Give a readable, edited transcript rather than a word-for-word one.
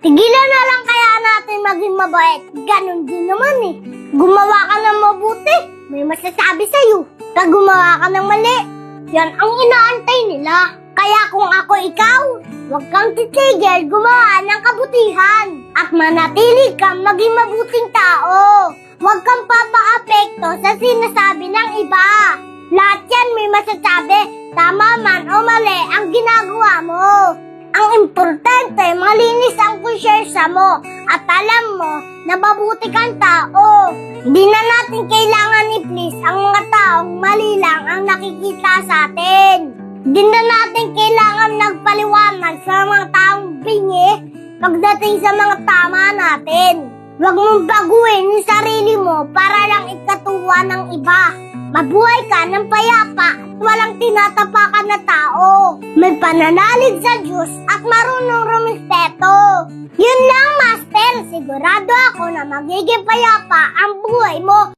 Tigilan na lang kaya natin maging mabait. Ganon din naman eh. Gumawa ka ng mabuti, may masasabi sa'yo. Pag gumawa ka ng mali, yan ang inaantay nila. Kaya kung ako ikaw, huwag kang titigil gumawa ng kabutihan. At manatili kang maging mabuting tao. Huwag kang papaapekto sa sinasabi ng iba. Lahat yan may masasabi, tama man o mali ang ginagawa mo. Ang importante, malinis ang konsyensya mo at alam mo na mabuti kang tao. Hindi na natin kailangan i-please ang mga taong mali lang ang nakikita sa atin. Hindi na natin kailangan nagpaliwanag sa mga taong bingi pagdating sa mga tama natin. Huwag mong baguhin yung sarili mo para lang ikatuwa ng iba. Mabuhay ka ng payapa at walang tinatapakan na tao. May pananalig sa Diyos at marunong rumispeto. Yun lang, Master. Sigurado ako na magiging payapa ang buhay mo.